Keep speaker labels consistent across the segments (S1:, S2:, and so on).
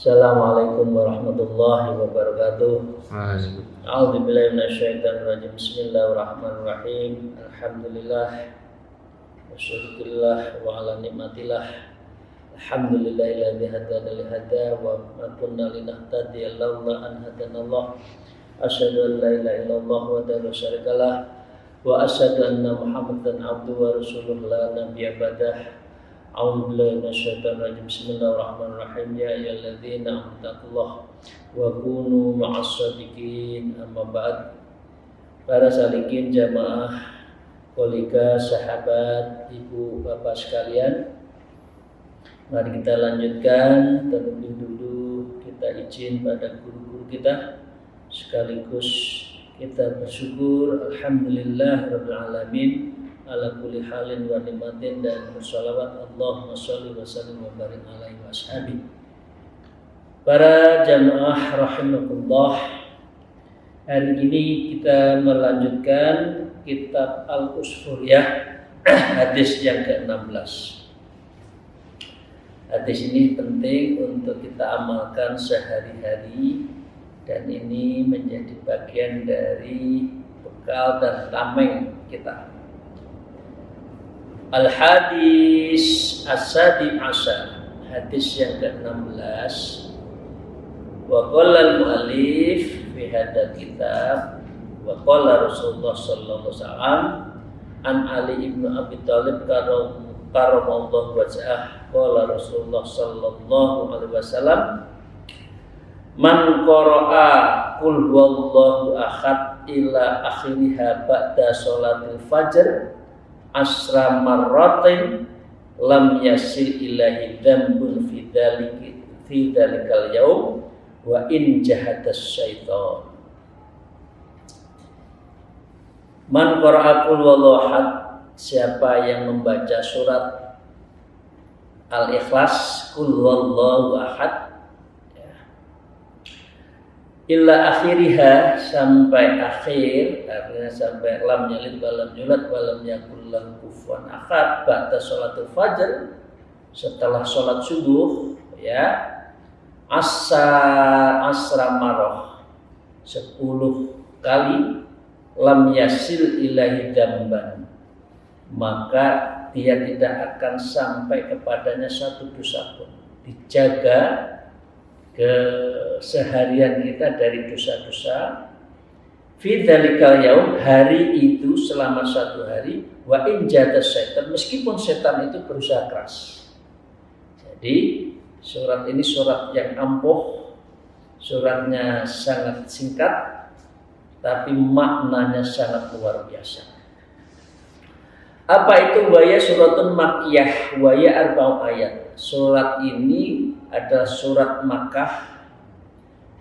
S1: Assalamualaikum warahmatullahi wabarakatuh. A'udzubillahi minasyaitonirrajim. Bismillahirrahmanirrahim. Alhamdulillah wasyukurillah wa ala nikmatillah. Alhamdulillahilladzi hadana li hada wa ma kunna linahtadiya laula an hadanallah. Asyhadu an la ilaha illallah wahdahu la syarikalah wa asyhadu anna Muhammadan abduhu wa rasuluhu la nabiyya ba'dah. A'udzubillahi minasyaitonir rajim. Bismillahirrahmanirrahim. Ya ayyuhalladzina amanu wa kunu ma'as-shadiqin. Amma ba'd. Para salikin jamaah, kolega, sahabat, ibu, bapak sekalian, mari kita lanjutkan. Terlebih dulu kita izin pada guru-guru kita, sekaligus kita bersyukur alhamdulillah rabbil alamin ala kulli halin wa nikmatin, dan bersalawat Allahumma sholli wa sallim wa barik alaihi wa ashabi. Para jamaah rahimakumullah, hari ini kita melanjutkan kitab Al-Usfuriyah, hadis yang ke-16. Hadis ini penting untuk kita amalkan sehari-hari, dan ini menjadi bagian dari bekal dan tameng kita. Al-hadis as-sadi ashar, hadis yang ke-16. Wa qala al-mu'allif fi hadzal kitab wa qala Rasulullah sallallahu alaihi wasallam an Ali ibn Abi Thalib karamallahu wajhah, qala Rasulullah sallallahu alaihi wasallam man qara'a qul huwallahu ahad ila akhiriha ba'da sholatil fajr asra marratin lam yasil ilahi dzambun fi dzalikal yaum wa in jahadas syaitan. Man qara'a qul huwallahu ahad, siapa yang membaca surat Al-Ikhlas, qul huwallahu ahad, illa akhiriha, sampai akhir, artinya sampai lam yalid walam yulad walam yakul lahu kufuwan ahad, ba'da sholatul fajr, setelah sholat subuh, ya, asra marrah, 10 kali, lam yasil ilahi dzamban, maka dia tidak akan sampai kepadanya satu dosa pun. Dijaga keseharian kita dari dosa-dosa. Fi dzalikal yaum, hari itu selama satu hari, wa in jadas syaitan, meskipun setan itu berusaha keras. Jadi surat ini surat yang ampuh, suratnya sangat singkat, tapi maknanya sangat luar biasa. Apa itu waya suratun makkiyah waya arba'u ayat? Surat ini adalah surat Makkah.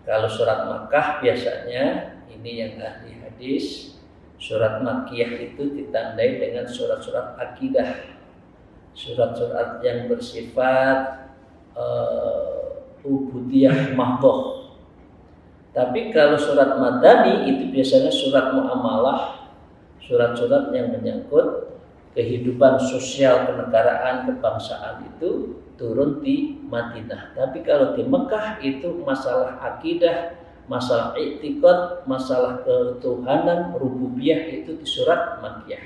S1: Kalau surat Makkah biasanya, ini yang ahli hadis, surat Makkiyah itu ditandai dengan surat-surat akidah, surat-surat yang bersifat ubudiyah mahdhah. Tapi kalau surat Madani itu biasanya surat muamalah, surat-surat yang menyangkut kehidupan sosial, kenegaraan, kebangsaan, itu turun di Madinah. Tapi kalau di Mekah itu masalah akidah, masalah i'tiqad, masalah ketuhanan, rububiyah, itu di surat Makkiyah.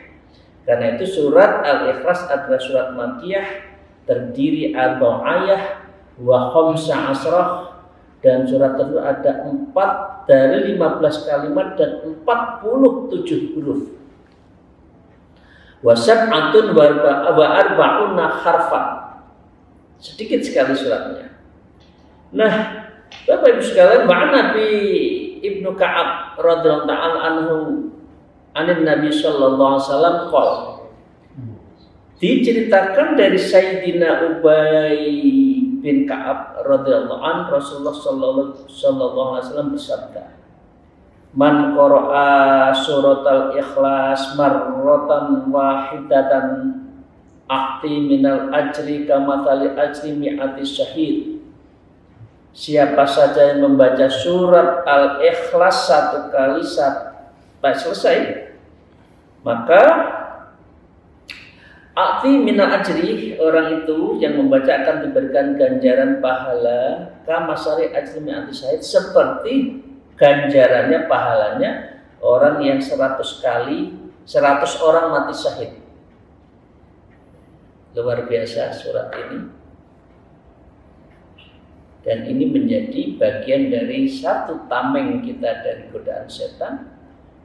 S1: Karena itu surat Al-Ikhlas adalah surat Makkiyah, terdiri arba'u ayah wa khamsa asrah, dan surat tersebut ada 4 dari 15 kalimat dan 47 huruf. Wa sab'atun wa arba'una harfan, sedikit sekali suratnya. Nah, Bapak Ibu sekalian, ma'ana Nabi Ibnu Ka'ab radhiyallahu ta'ala anhu anin Nabi sallallahu alaihi wasallam qol, diceritakan dari Sayyidina Ubay bin Ka'ab radhiyallahu an, Rasulullah sallallahu alaihi wasallam bersabda, Man qara'a suratal ikhlas marratan wahidatan a'ti minal ajri kamathali ajri mi'ati syahid. Siapa saja yang membaca surat Al-Ikhlas satu kali sampai selesai, maka a'ti minal ajri, orang itu yang membaca akan diberikan ganjaran pahala kamathali ajri mi'ati syahid, seperti ganjarannya, pahalanya orang yang 100 orang mati syahid. Luar biasa surat ini. Dan ini menjadi bagian dari satu tameng kita dari godaan setan.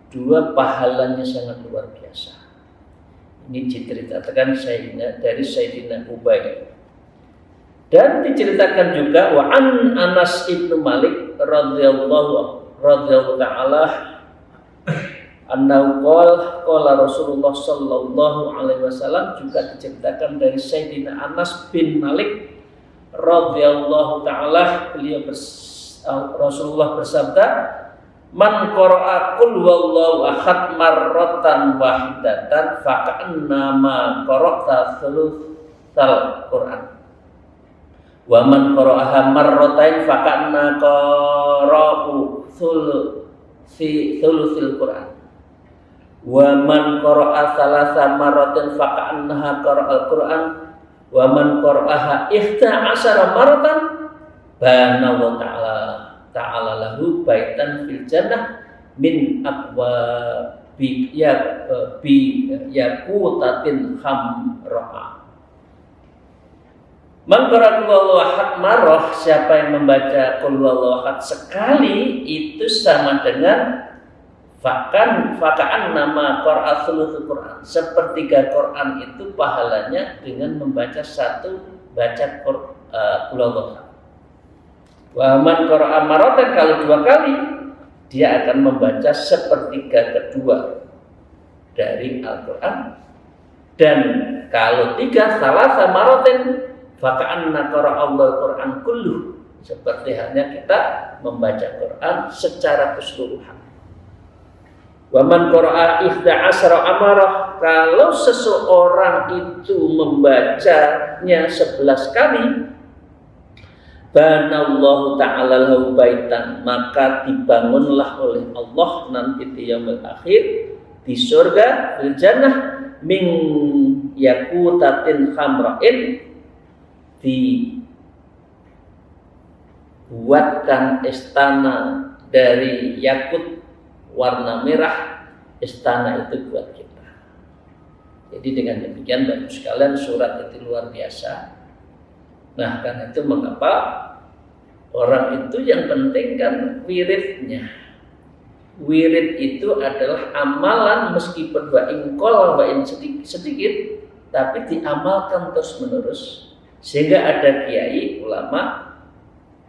S1: Dua, pahalanya sangat luar biasa. Ini diceritakan dari Sayyidina Ubay. Dan diceritakan juga wa an Anas ibnu Malik radhiyallahu ta'ala annahu qala Rasulullah sallallahu alaihi wasallam, juga diceritakan dari Sayyidina Anas bin Malik radhiyallahu ta'ala, Rasulullah bersabda, man qara'a qul huwallahu ahad marratan wahidatan faka'annama qara'ta thulutsal Qur'an. Wa man qara'aha marratain faka'anna qara'u thulutsil Qur'an. Wa man qara'a thalatha marratin faka'annaha qara'al Qur'an. Wa man qara'aha 11 marratan bana wa ta'ala lahu baitan fil jannah min aqwabi yakutatin hamra'a. Man qara'a qul huwallahu ahad marrah, siapa yang membaca qul huwallahu ahad sekali, itu sama dengan faka'an nama qara'a thuluthul Qur'an, sepertiga Qur'an itu pahalanya dengan membaca satu baca qul huwallahu ahad. Wa man qara'a marratan, kalau 2 kali dia akan membaca sepertiga kedua dari Al-Qur'an. Dan kalau 3, salasa marratin faka'anna qara'allahu Qur'an kulluh, seperti halnya kita membaca Quran secara keseluruhan. Wa man qara'a 11 amarah, kalau seseorang itu membacanya 11 kali, banallahu ta'ala lahu baitan, maka dibangunlah oleh Allah nanti di yaumil akhir di surga, fil jannah, min yakutatin khamra'in, dibuatkan istana dari yakut warna merah, istana itu buat kita. Jadi dengan demikian Bapak sekalian, surat itu luar biasa. Nah, karena itu mengapa orang itu yang penting kan wiridnya. Wirid itu adalah amalan, meskipun wa'ingkol wa'in sedikit, tapi diamalkan terus menerus. Sehingga ada kiai ulama,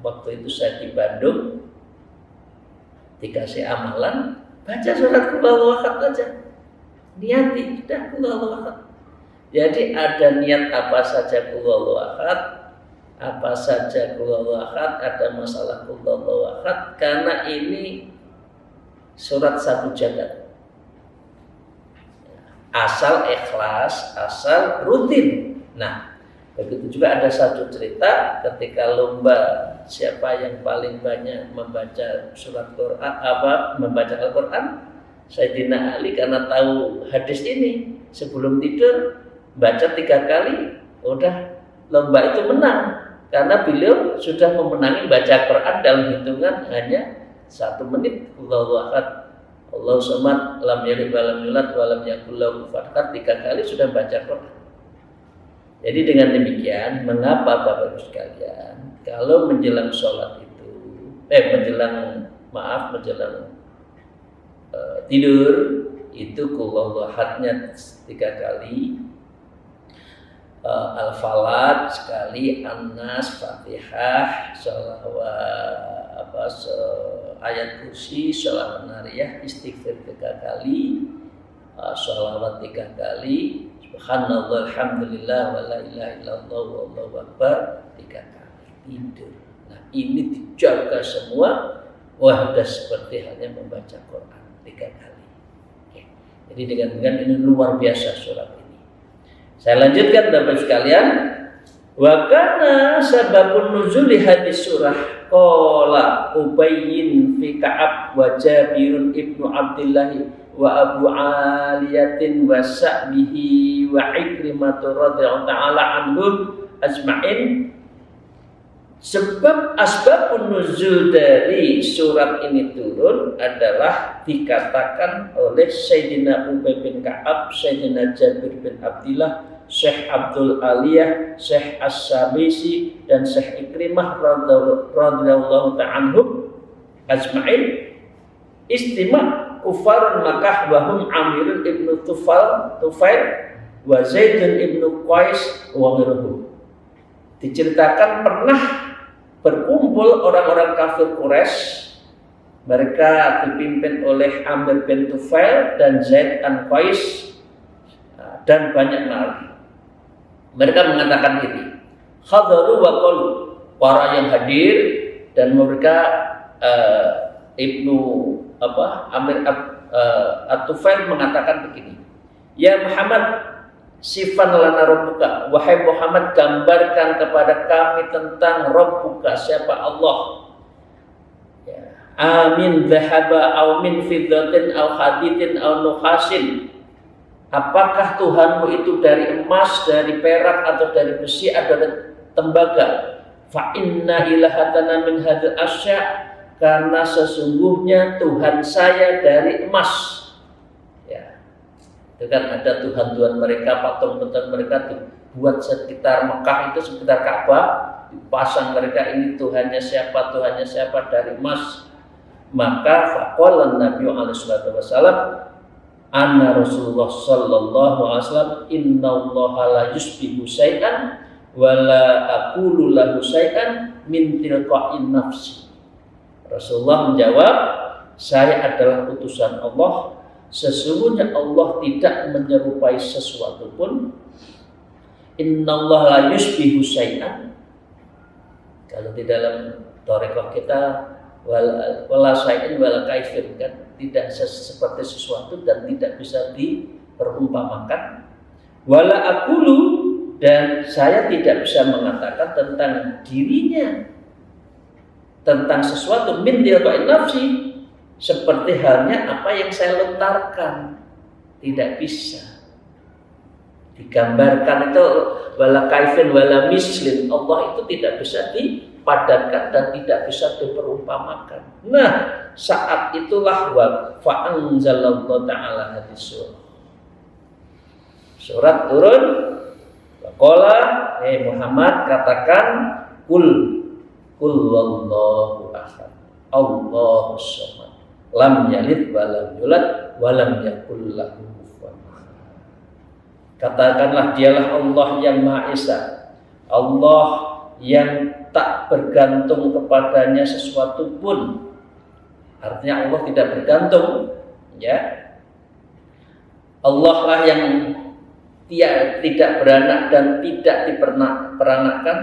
S1: waktu itu saya di Bandung, dikasih amalan, baca surat qul huwallahu ahad aja, niati sudah qul huwallahu ahad. Jadi ada niat apa saja qul huwallahu ahad, apa saja qul huwallahu ahad, ada masalah qul huwallahu ahad, karena ini surat satu jagat. Asal ikhlas, asal rutin. Nah, begitu juga ada satu cerita ketika lomba siapa yang paling banyak membaca surat Quran, membaca Al-Quran. Sayyidina Ali karena tahu hadis ini, sebelum tidur baca 3 kali, udah lomba itu menang, karena beliau sudah memenangi baca Quran dalam hitungan hanya 1 menit. Allahu ahad, Allahu samad, lam yalid wa lam yulad wa lam yakul lahu kufuwan ahad, 3 kali sudah baca Quran. Jadi dengan demikian, mengapa Bapak Ibu sekalian, kalau menjelang sholat itu, menjelang tidur, itu qul huwallahu ahadnya 3 kali, Al-Falaq sekali, An-Nas, Fatihah, ayat kursi, sholawat nariyah, istighfar 3 kali, sholawat 3 kali, subhanallah, alhamdulillah, wa la ilaha illallah, wallahu akbar 3 kali, tidur. Nah, ini dijaga semua Wahdah seperti halnya membaca Quran 3 kali. Oke. Jadi dengan ini luar biasa surat ini. Saya lanjutkan Bapak sekalian. Wa kana sababun nuzuli hadis surah qala Ubayyin fi Ka'ab wa Jabirun ibnu Abdullah wa Abu Aliyatin wa Sa'bihi wa Ikrimah radhiyallahu ta'ala anhum ajma'in. Sebab asbabun nuzul dari surat ini turun adalah dikatakan oleh Sayyidina Ubay bin Ka'ab, Sayyidina Jabir bin Abdullah, Syekh Abdul Aliyah, Syekh As-Sabisi dan Syekh Ikrimah radhiyallahu ta'ala anhum ajma'in. Istima' kufar Makkah wa hum Amir ibnu Tufail wa Zaidun ibnu Qais wa ghairuhum. Diceritakan pernah berkumpul orang-orang kafir Quraisy. Mereka dipimpin oleh Amir bin Tufail dan Zaid an Qais dan banyak lagi. Mereka mengatakan ini, khadaru wa qalu, para yang hadir dan mereka Amir At-Tufail mengatakan begini, ya Muhammad, sifan lana rabbuka, wahai Muhammad, gambarkan kepada kami tentang rabbuka, siapa Allah. Ya. Amin dhahaba aw min fiddatin aw hadidin aw nuhasin. Apakah Tuhanmu itu dari emas, dari perak, atau dari besi, atau dari tembaga? Fa inna ilahatana min hadil asya, karena sesungguhnya Tuhan saya dari emas. Itu kan ada Tuhan-Tuhan mereka, patung-patung mereka dibuat sekitar Mekah itu, sekitar Ka'bah, dipasang mereka ini Tuhannya siapa dari emas. Maka faqala Nabi alaihi wasallam, anna Rasulullah sallallahu alaihi wasallam, innallaha la yusbihu syai'an wa la aqulu lahu syai'an min tilqa'in nafsi. Rasulullah menjawab, saya adalah utusan Allah. Sesungguhnya Allah tidak menyerupai sesuatu pun. Innallaha la yusbihu syai'an. Kalau di dalam thariqah kita wala syai'in wala kaifin, kan tidak seperti sesuatu dan tidak bisa diperumpamakan. Wala aqulu, dan saya tidak bisa mengatakan tentang dirinya, tentang sesuatu min tilqa'i nafsi, seperti halnya apa yang saya lontarkan, tidak bisa digambarkan. Itu wala kaifin wala mislin, Allah itu tidak bisa dipadankan dan tidak bisa diperumpamakan. Nah, saat itulah wa fa'anzalallahu ta'ala hadis surah. Surat turun, waqala, Muhammad katakan, kul wallahu ahad, Allahus samad, lam yalid wa lam yulad wa lam yakul lahu kufuwan ahad. Katakanlah, dialah Allah yang Maha Esa, Allah yang tak bergantung kepadanya sesuatu pun. Artinya Allah tidak bergantung, ya. Allah lah yang tidak beranak dan tidak diperanakkan,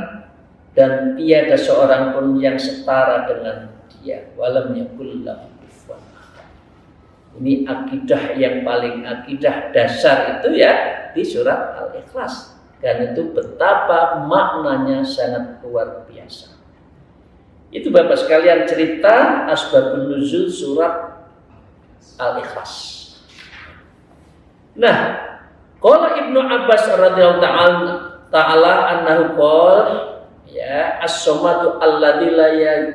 S1: dan tiada seorang pun yang setara dengan Dia. Walam yakul lahu. Ini akidah yang paling akidah dasar itu ya di surat Al-Ikhlas. Dan itu betapa maknanya sangat luar biasa. Itu Bapak sekalian cerita asbabun nuzul surat Al-Ikhlas. Nah, qala Ibnu Abbas radhiyallahu ta'ala annahu qala, ya, as-samadu alladzi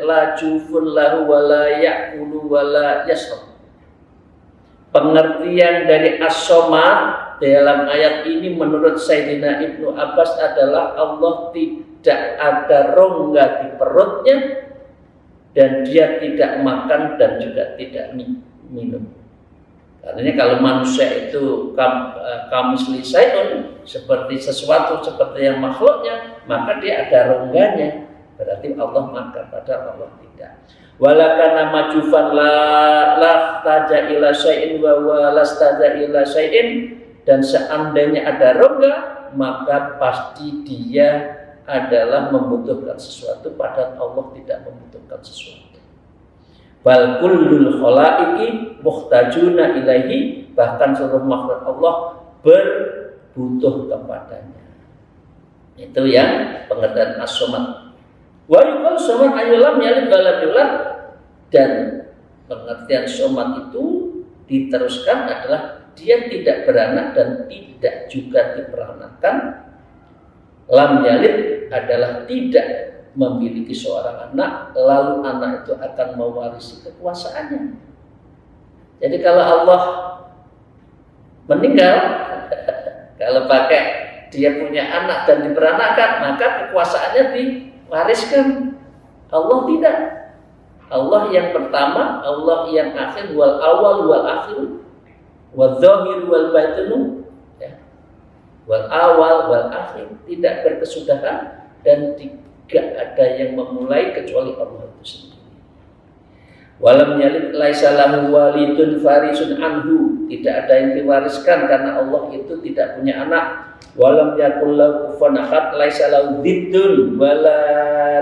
S1: la jufun lahu wa la ya'kulu wa la yashrab. Pengertian dari as-samad dalam ayat ini menurut Sayyidina Ibnu Abbas adalah Allah tidak ada rongga di perutnya dan Dia tidak makan dan juga tidak minum. Karena kalau manusia itu kamisli syai'un, seperti sesuatu seperti yang makhluknya, maka dia ada rongganya. Berarti Allah makan, padahal Allah tidak. Walakana majufan la taja ila syai'in wa lastaja ila syai'in, dan seandainya ada rongga maka pasti dia adalah membutuhkan sesuatu, padahal Allah tidak membutuhkan sesuatu. Bal kullul khalaiqi muhtajuna ilaihi, bahkan seluruh makhluk Allah berbutuh kepadanya. Itu yang pengertian as-somad. Wa yuqal somad ayyulam yalid walam yulad, dan pengertian somad itu diteruskan adalah dia tidak beranak dan tidak juga diperanakan. Lam yalid adalah tidak memiliki seorang anak, lalu anak itu akan mewarisi kekuasaannya. Jadi kalau Allah meninggal, kalau pakai dia punya anak dan diperanakan, maka kekuasaannya diwariskan. Allah tidak. Allah yang pertama, Allah yang akhir, wal awal wal akhir, wal zahir wal batin, ya. Wal awal wal akhir, tidak berkesudahan dan tidak ada yang memulai kecuali Allah itu sendiri. Walam yalid laisa lahu walidun farisun anhu, tidak ada yang diwariskan karena Allah itu tidak punya anak. Walam yakul lahu kufuwan ahad, laisa lahu diddun wala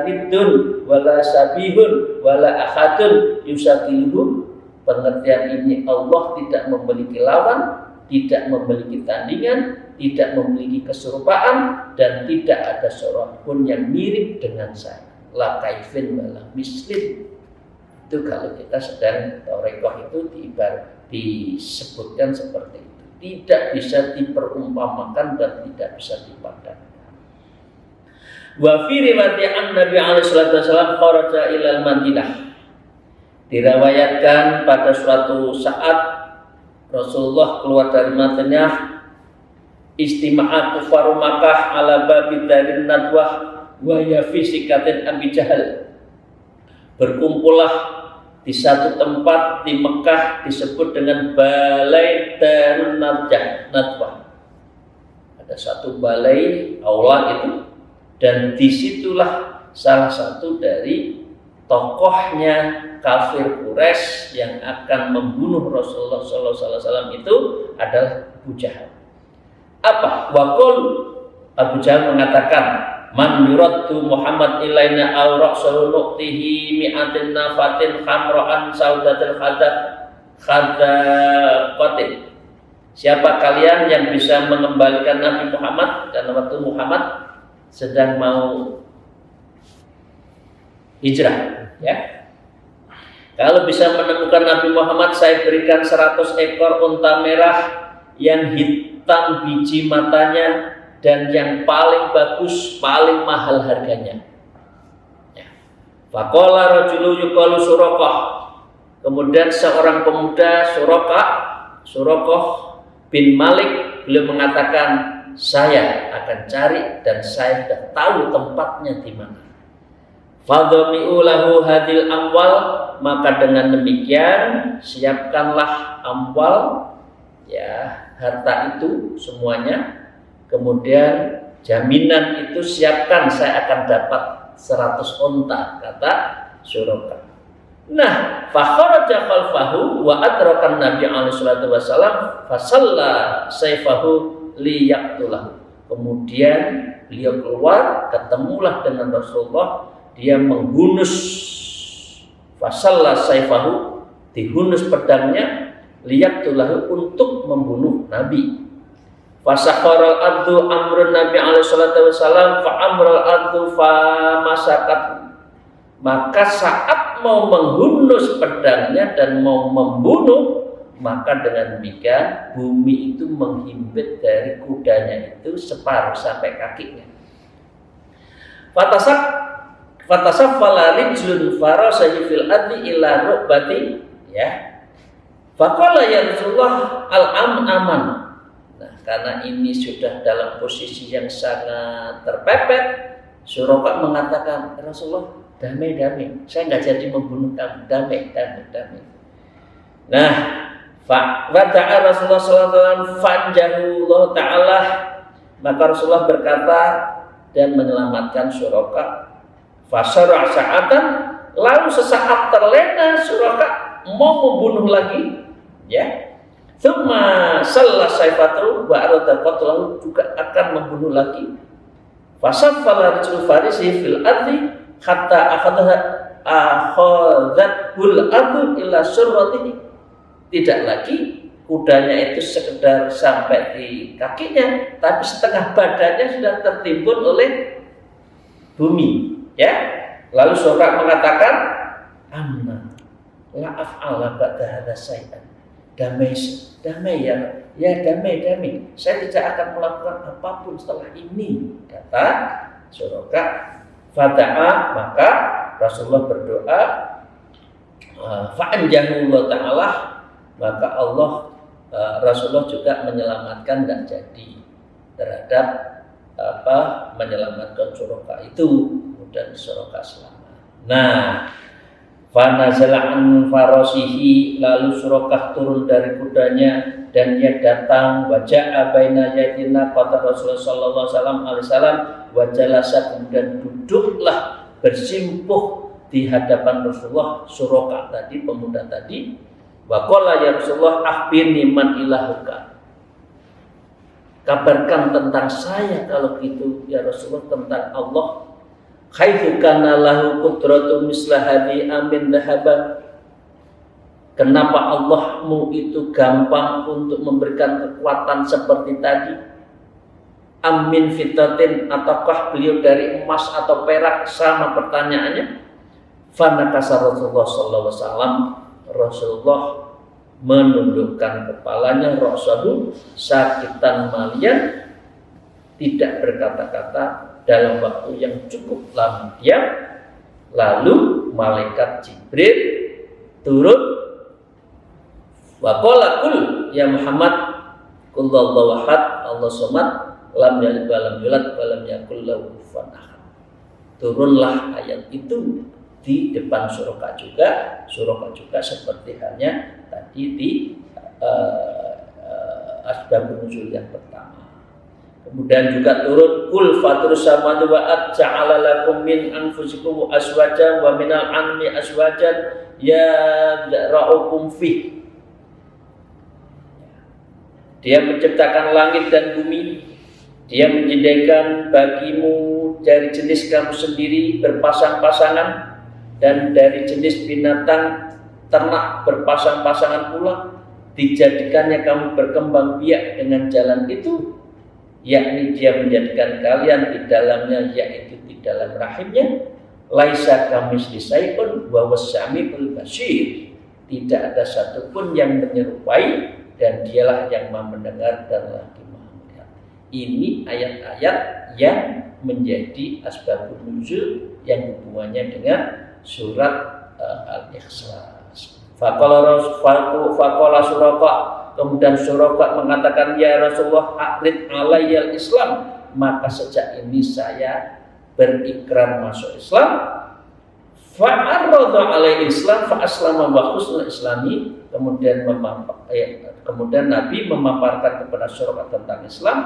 S1: niddun wala sabihun wala ahadun yusakiluhu. Pengertian ini, Allah tidak memiliki lawan, tidak memiliki tandingan, tidak memiliki keserupaan, dan tidak ada seorang pun yang mirip dengan saya. La kaifin wala mislin. Itu kalau kita sedang tarekat itu disebutkan seperti itu. Tidak bisa diperumpamakan dan tidak bisa dipadankan. Wa fi riwayat Nabi alaihi wasallam kharaja ilal Madinah. Diriwayatkan pada suatu saat Rasulullah keluar dari Madinah, istima'a kufaru Makkah ala babi darin nadwah wa ya fi sikatin Abi Jahal. Berkumpullah di satu tempat di Mekah disebut dengan Balai Darun Nadwah. Ada satu balai aula itu, dan disitulah salah satu dari tokohnya kafir Quraisy yang akan membunuh Rasulullah SAW itu adalah Abu Jahal. Apa? Waqul, Abu Jahal mengatakan, man yuraddu Muhammad ilaina aw ra'sahu nuqtihi mi'atin nafatin khamra'an saudatil khadaqatin. Siapa kalian yang bisa mengembalikan Nabi Muhammad dan waktu Muhammad sedang mau hijrah, ya. Kalau bisa menemukan Nabi Muhammad, saya berikan 100 ekor unta merah yang hitam biji matanya dan yang paling bagus, paling mahal harganya. Ya. Faqala rajulu yuqalu Suraqah. Kemudian seorang pemuda Suraqah bin Malik, beliau mengatakan, saya akan cari dan saya sudah tahu tempatnya di mana. Fadhami'u lahu hadil amwal, maka dengan demikian siapkanlah amwal, ya, harta itu semuanya. Kemudian jaminan itu siapkan, saya akan dapat 100 unta, kata Suraqah. Nah, fa kharaja khalfahu wa adrakan Nabi alaihi salatu wasallam fa shalla sayfahu liyaqtulahu. Kemudian beliau keluar, ketemulah dengan Rasulullah, dia menghunus fa shalla sayfahu, dihunus pedangnya, liyaqtulahu, untuk membunuh Nabi. Fasakharal addu amrun Nabi alaihi salatu wasallam fa amral addu fa masakat. Maka saat mau menghunus pedangnya dan mau membunuh, maka dengan demikian bumi itu menghimpit dari kudanya itu separuh sampai kakinya. Fatasaffala rijlun farasahi fil addi ila rukbati, ya. Faqala ya Rasulullah al-aman. Karena ini sudah dalam posisi yang sangat terpepet, Suraqah mengatakan, Rasulullah, damai, saya nggak jadi membunuh kamu, damai. Nah, wada'a Rasulullah SAW fanjahullah ta'ala, maka Rasulullah berkata dan menyelamatkan Suraqah. Fasara sa'atan, lalu sesaat terlena Suraqah mau membunuh lagi, ya. Thumma salla sayfatu wa arada qatlahu, juga akan membunuh lagi. Fasaffala rijlu farisi fil ardi hatta akhadha akhadzatul adu ila surratihi. Tidak lagi kudanya itu sekedar sampai di kakinya, tapi setengah badannya sudah tertimbun oleh bumi, ya. Lalu Suraka mengatakan, "Amma la af'ala ba'da hadza syai'an." Damai ya, damai. Saya tidak akan melakukan apapun setelah ini, kata Suraka. Fada'a, maka Rasulullah berdoa, fa'anjahullah ta'ala, maka Rasulullah juga menyelamatkan dan jadi terhadap menyelamatkan Suraka itu, kemudian Suraka selamat. Nah, fanazala an farasihi, lalu Suraka turun dari kudanya dan dia datang, waja'a baina yadina, kata Rasulullah sallallahu alaihi wasallam, wajalasa, kemudian duduklah bersimpuh di hadapan Rasulullah Suraka tadi, pemuda tadi. Wa qala ya Rasulullah akhbirni man ilahuka, kabarkan tentang saya kalau gitu ya Rasulullah, tentang Allah. Haitsu kana lahu qudratu misla hadi amin dhahaban, kenapa Allahmu itu gampang untuk memberikan kekuatan seperti tadi? Amin fitatin, ataukah beliau dari emas atau perak? Sama pertanyaannya. Fanakasa Rasulullah sallallahu alaihi wasallam, Rasulullah menundukkan kepalanya, rasahu sakitan malian, tidak berkata-kata dalam waktu yang cukup lama. Lalu malaikat Jibril turun, wa qala qul ya Muhammad qul huwallahu ahad Allahu samad lam yalid wa lam yulad wa lam yakul lahu kufuwan ahad. Turunlah ayat itu di depan Suraka juga seperti halnya tadi di asbabun nuzul yang pertama. Kemudian juga turun kul fatrus samawati wa ja'ala lakum min anfusikum azwajan wa minal anmi azwajan yara'ukum fi. Dia menciptakan langit dan bumi. Dia menjadikan bagimu dari jenis kamu sendiri berpasang-pasangan, dan dari jenis binatang ternak berpasang-pasangan pula. Dijadikannya kamu berkembang biak dengan jalan itu, yakni dia menjadikan kalian di dalamnya, yaitu di dalam rahimnya. Laisa kamitslihi syai'un wa huwas samiul basir. Tidak ada satupun yang menyerupai, dan dialah yang Maha mendengar dan lagi Maha melihat. Ini ayat-ayat yang menjadi asbabun nuzul yang hubungannya dengan surat Al-Ikhlas. Faqala Suraka, kemudian Suraka mengatakan, ya Rasulullah a'rid alayyal Islam, maka sejak ini saya berikrar masuk Islam. Fa'arradha alaihi Islam fa aslama wa husnul islami, kemudian Nabi memaparkan kepada Suraka tentang Islam,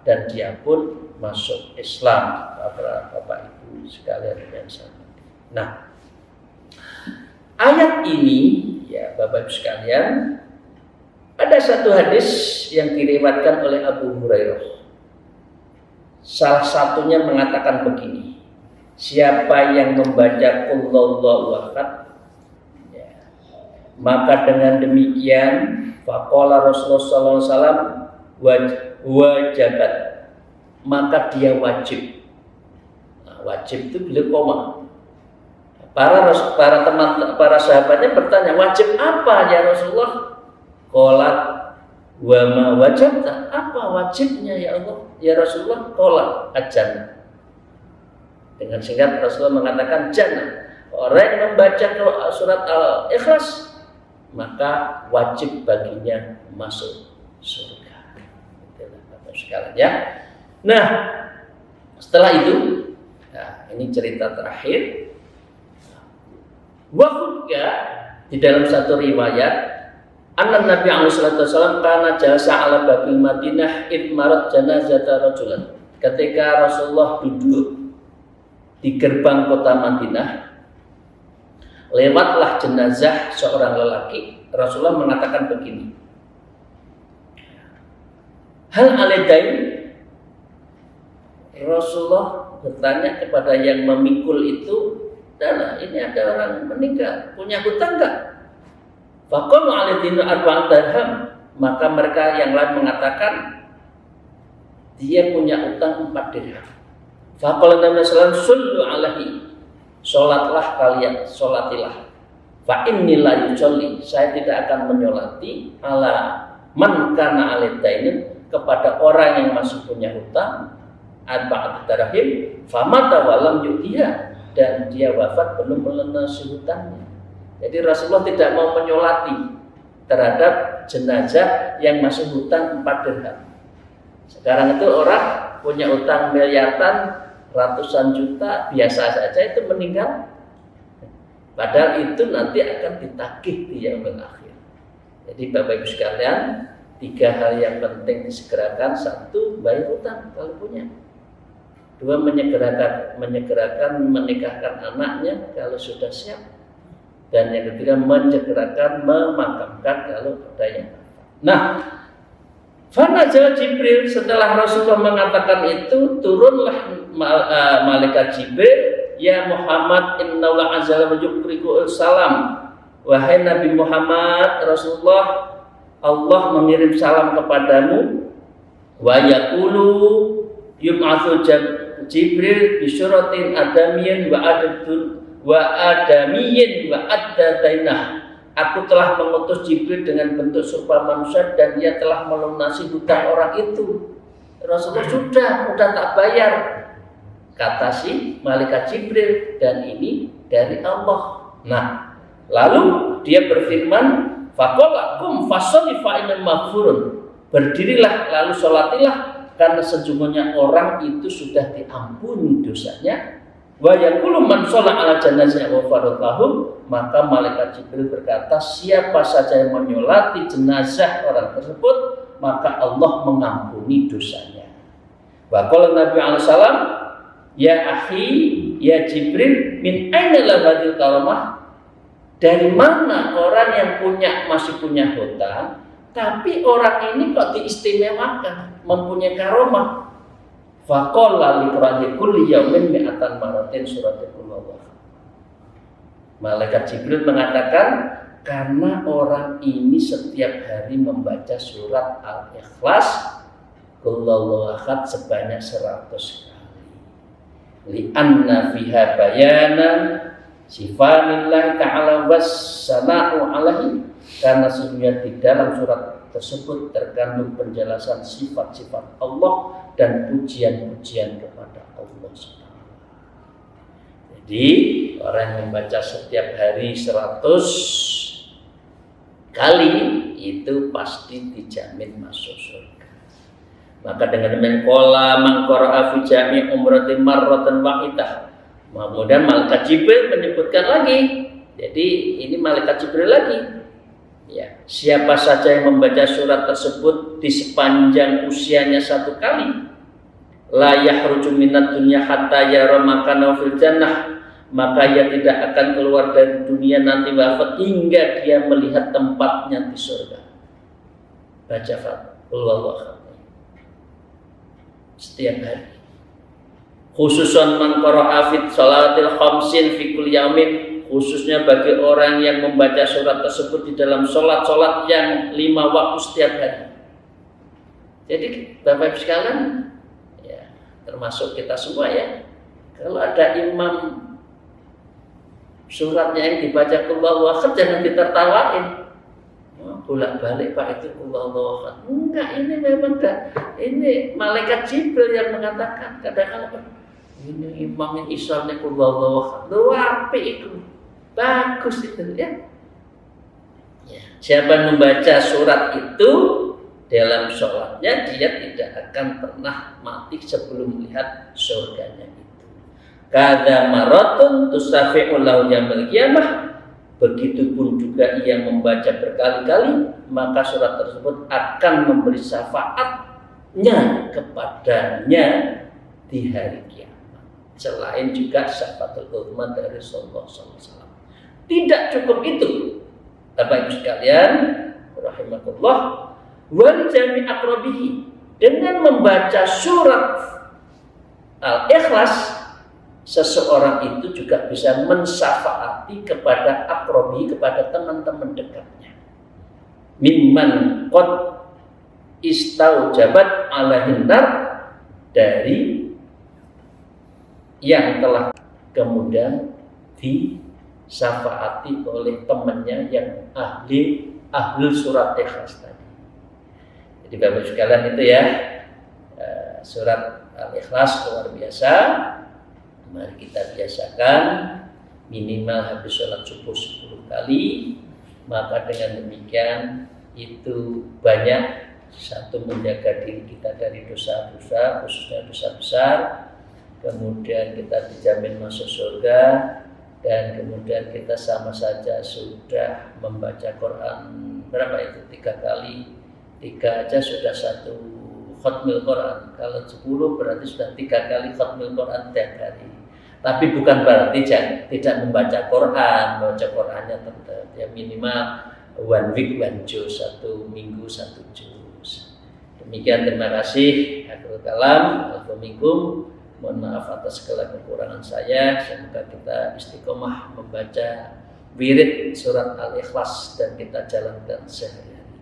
S1: dan dia pun masuk Islam. Bapak Ibu sekalian yang sama. Nah, ayat ini ya Bapak Ibu sekalian, ada satu hadis yang diriwayatkan oleh Abu Hurairah. Salah satunya mengatakan begini, siapa yang membaca qul huwallahu ahad, ya, maka dengan demikian faqala Rasulullah sallallahu alaihi wasallam wajibat, maka dia wajib. Nah, wajib itu bila koma. Para sahabatnya bertanya, wajib apa ya Rasulullah? Qalat wa ma wajabta, apa wajibnya ya Allah ya Rasulullah? Qalat ajana. Dengan singkat Rasulullah mengatakan jannah. Orang yang membaca surat Al-Ikhlas, maka wajib baginya masuk surga. Itulah Bapak sekalian ya. Nah, setelah itu, nah ini cerita terakhir. Wafudka, di dalam satu riwayat, anna Nabi sallallahu alaihi wasallam kana jalasa ala babil Madinah idmarat janazata rajulan. Ketika Rasulullah duduk di gerbang kota Madinah, lewatlah jenazah seorang lelaki. Rasulullah mengatakan begini, hal alaidain. Rasulullah bertanya kepada yang memikul itu, udahlah, ini ada orang meninggal, punya hutang enggak? Faqalu alaihim arba'at dirham. Maka mereka yang lain mengatakan dia punya utang 4 dirham. Faqala Nabi sallallahu alaihi wasallam sallu alaihi. Salatlah kalian, salatilah. Fa inni la yusalli. Saya tidak akan menyolati ala man kana alaitainin kepada orang yang masih punya hutang arba'at dirham famata walam yudiha, dan dia wafat belum melunasi hutangnya. Jadi Rasulullah tidak mau menyolati terhadap jenazah yang masih hutang 4 dirham. Sekarang itu orang punya utang miliaran, ratusan juta, biasa saja itu meninggal. Padahal itu nanti akan ditagih di yaumil akhir. Jadi Bapak Ibu sekalian, 3 hal yang penting disegerakan. 1, bayar hutang kalau punya. 2, menyegerakan menikahkan anaknya kalau sudah siap. Dan yang ketiga, menyegerakan memakamkan kalau ada yang wafat. Nah, fanazal Jibril, setelah Rasulullah mengatakan itu, turunlah malaikat Jibril, ya Muhammad innallaha azza wa jalla salam. Wahai Nabi Muhammad, Rasulullah, Allah mengirim salam kepadamu. Wa yaqulu yub'atsu Jibril bi syuratin adamiyyin wa adamiyyin wa addatainah. Aku telah mengutus Jibril dengan bentuk serupa manusia dan dia telah melunasi hutang orang itu. Rasulullah sudah tak bayar, kata si malaikat Jibril, dan ini dari Allah. Nah, lalu dia berfirman, faqala kum fasalli fa inna maghfurun. Berdirilah lalu salatilah karena sejujurnya orang itu sudah diampuni dosanya. Wa yaqulu man shalla ala janazah wa faradhahu, maka malaikat Jibril berkata, siapa saja yang menyolati jenazah orang tersebut, maka Allah mengampuni dosanya. Wa qala Nabi alaihi salam, ya akhi, ya Jibril, min aina la hadil karamah? Dari mana orang yang masih punya hutang, tapi orang ini kok diistimewakan, mempunyai karomah? Faqala liqra'i kulli yaumin mi'atan maratin suratul Qul. Malaikat Jibril mengatakan, karena orang ini setiap hari membaca surat Al-Ikhlas Qul huwallahu ahad sebanyak 100 kali. Li'anna fiha bayanan sifanillahi ta'ala wassana'u alaihi, karena sesungguhnya di dalam surat tersebut terkandung penjelasan sifat-sifat Allah dan pujian-pujian kepada Allah SWT. Jadi orang yang membaca setiap hari 100 kali itu pasti dijamin masuk surga. Maka dengan demikian qala man qara'a fi jami' umratin marratan wahidah. Kemudian malaikat Jibril menyebutkan lagi. Jadi ini malaikat Jibril lagi. Ya, siapa saja yang membaca surat tersebut di sepanjang usianya 1 kali, la yahruju minad dunya hatta yara makana fil jannah, maka ia tidak akan keluar dari dunia nanti wafat hingga dia melihat tempatnya di surga. Baca Qul setiap hari. Khususan man qara'a fi salatil khamsin fi kulli yaumin, khususnya bagi orang yang membaca surat tersebut di dalam sholat-sholat yang 5 waktu setiap hari. Jadi Bapak Ibu sekalian, ya, termasuk kita semua ya, kalau ada imam suratnya yang dibaca Qul huwallahu ahad jangan ditertawain. Bolak-balik Pak itu Qul huwallahu ahad. Enggak, ini memang ini malaikat Jibril yang mengatakan. Kadang-kadang ini imam yang islamnya Qul huwallahu ahad. Lu apik itu. Bagus itu ya. Siapa yang membaca surat itu dalam sholatnya, dia tidak akan pernah mati sebelum melihat surganya itu. Kada maratun tusafi'u lahu yaumil qiyamah. Begitupun juga ia membaca berkali-kali, maka surat tersebut akan memberi syafaatnya kepadanya di hari kiamat. Selain juga syafaatul uzma dari Rasulullah SAW. Tidak cukup itu, Bapak Ibu sekalian, rahimakumullah, wal jami' aqrabihi, dengan membaca surat Al-Ikhlas seseorang itu juga bisa mensyafaati kepada akrobi, kepada teman-teman dekatnya. Mimman qad istaujabat alaihin nar, dari yang telah kemudian disyafaati oleh temannya yang ahli surat Ikhlas tadi. Jadi Bapak sekalian itu ya, surat Al-Ikhlas luar biasa. Mari kita biasakan minimal habis sholat subuh 10 kali. Maka dengan demikian itu banyak, satu, menjaga diri kita dari dosa-dosa, khususnya dosa besar. Kemudian kita dijamin masuk surga. Dan kemudian kita sama saja sudah membaca Quran berapa itu? 3 kali. 3 aja sudah 1 khatmil Quran. Kalau 10 berarti sudah 3 kali khatmil Quran tiap hari. Tapi bukan berarti tidak membaca Quran. Membaca Qurannya tetap ya, minimal 1 week 1 juz, 1 minggu 1 juz. Demikian, terima kasih. Akhirul kalam. Assalamualaikum. Mohon maaf atas segala kekurangan saya. Semoga kita istiqomah membaca wirid surat Al-Ikhlas dan kita jalankan sehari-hari.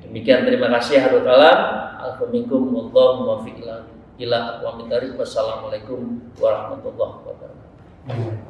S1: Demikian, terima kasih. Akhirul kalam. Assalamualaikum warahmatullahi wabarakatuh. Wassalamualaikum warahmatullahi wabarakatuh.